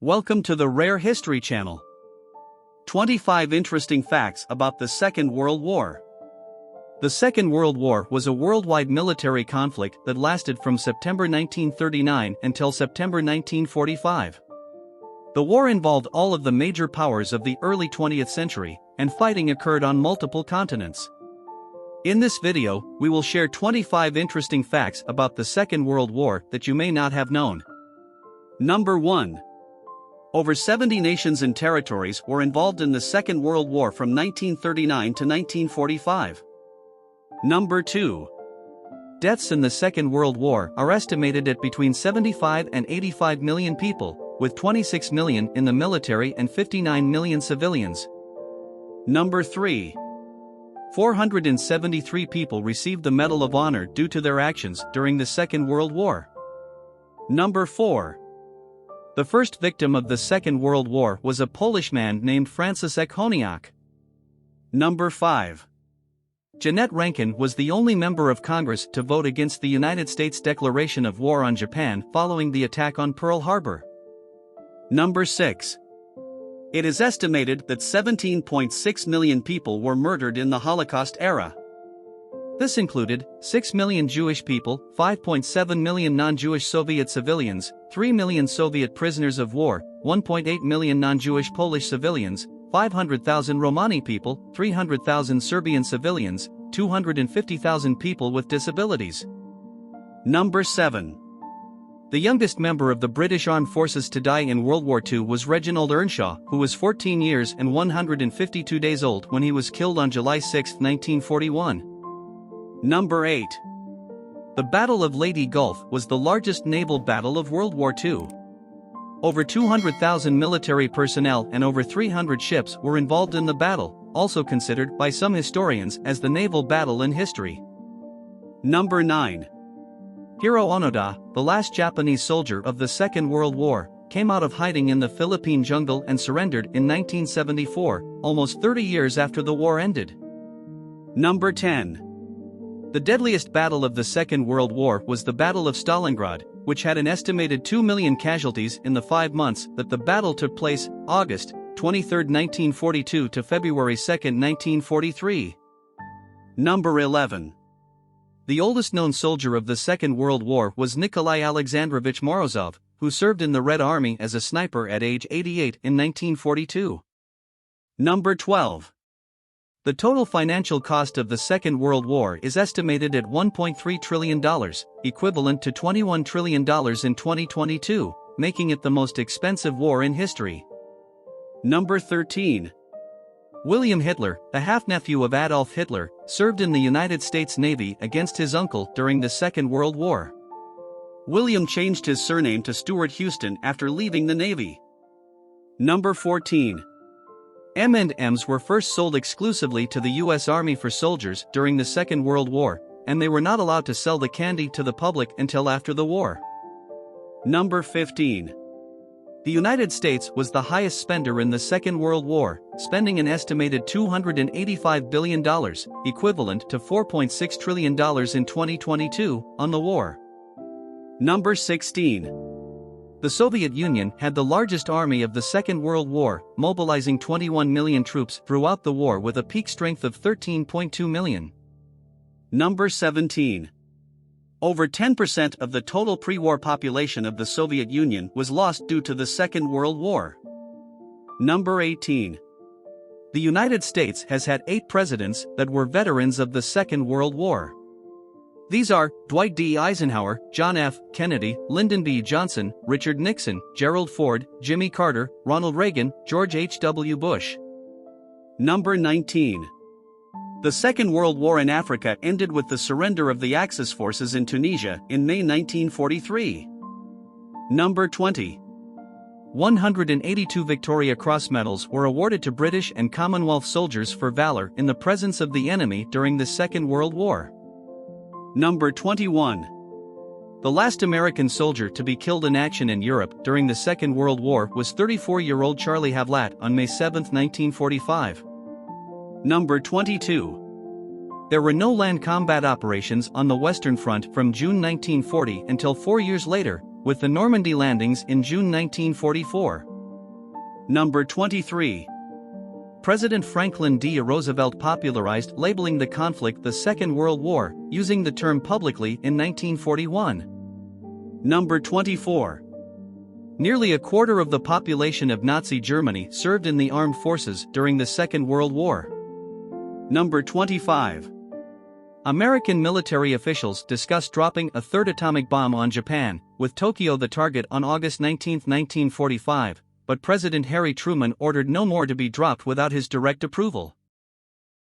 Welcome to the Rare History Channel. 25 interesting facts about the Second World War. The Second World War was a worldwide military conflict that lasted from September 1939 until September 1945. The war involved all of the major powers of the early 20th century, and fighting occurred on multiple continents. In this video, we will share 25 interesting facts about the Second World War that you may not have known. Number 1. Over 70 nations and territories were involved in the Second World War from 1939 to 1945. Number 2. Deaths in the Second World War are estimated at between 75 and 85 million people, with 26 million in the military and 59 million civilians. Number 3. 473 people received the Medal of Honor due to their actions during the Second World War. Number 4. The first victim of the Second World War was a Polish man named Franciszek Honiak. Number 5. Jeannette Rankin was the only member of Congress to vote against the United States declaration of war on Japan following the attack on Pearl Harbor. Number 6. It is estimated that 17.6 million people were murdered in the Holocaust era. This included 6 million Jewish people, 5.7 million non-Jewish Soviet civilians, 3 million Soviet prisoners of war, 1.8 million non-Jewish Polish civilians, 500,000 Romani people, 300,000 Serbian civilians, 250,000 people with disabilities. Number 7. The youngest member of the British Armed Forces to die in World War II was Reginald Earnshaw, who was 14 years and 152 days old when he was killed on July 6, 1941. Number 8. The Battle of Leyte Gulf was the largest naval battle of World War II. Over 200,000 military personnel and over 300 ships were involved in the battle, also considered by some historians as the naval battle in history. Number 9. Hiro Onoda, the last Japanese soldier of the Second World War, came out of hiding in the Philippine jungle and surrendered in 1974, almost 30 years after the war ended. Number 10. The deadliest battle of the Second World War was the Battle of Stalingrad, which had an estimated 2 million casualties in the 5 months that the battle took place, August 23, 1942 to February 2, 1943. Number 11. The oldest known soldier of the Second World War was Nikolai Alexandrovich Morozov, who served in the Red Army as a sniper at age 88 in 1942. Number 12. The total financial cost of the Second World War is estimated at $1.3 trillion, equivalent to $21 trillion in 2022, making it the most expensive war in history. Number 13. William Hitler, a half-nephew of Adolf Hitler, served in the United States Navy against his uncle during the Second World War. William changed his surname to Stuart Houston after leaving the Navy. Number 14. M&Ms were first sold exclusively to the U.S. Army for soldiers during the Second World War, and they were not allowed to sell the candy to the public until after the war. Number 15. The United States was the highest spender in the Second World War, spending an estimated $285 billion, equivalent to $4.6 trillion in 2022, on the war. Number 16. The Soviet Union had the largest army of the Second World War, mobilizing 21 million troops throughout the war with a peak strength of 13.2 million. Number 17. Over 10% of the total pre-war population of the Soviet Union was lost due to the Second World War. Number 18. The United States has had 8 presidents that were veterans of the Second World War. These are Dwight D. Eisenhower, John F. Kennedy, Lyndon B. Johnson, Richard Nixon, Gerald Ford, Jimmy Carter, Ronald Reagan, George H.W. Bush. Number 19. The Second World War in Africa ended with the surrender of the Axis forces in Tunisia in May 1943. Number 20. 182 Victoria Cross medals were awarded to British and Commonwealth soldiers for valor in the presence of the enemy during the Second World War. Number 21. The last American soldier to be killed in action in Europe during the Second World War was 34-year-old Charlie Havlat on May 7, 1945. Number 22. There were no land combat operations on the Western Front from June 1940 until 4 years later, with the Normandy landings in June 1944. Number 23. President Franklin D. Roosevelt popularized labeling the conflict the Second World War, using the term publicly in 1941. Number 24. Nearly a quarter of the population of Nazi Germany served in the armed forces during the Second World War. Number 25. American military officials discussed dropping a third atomic bomb on Japan, with Tokyo the target on August 19, 1945, but President Harry Truman ordered no more to be dropped without his direct approval.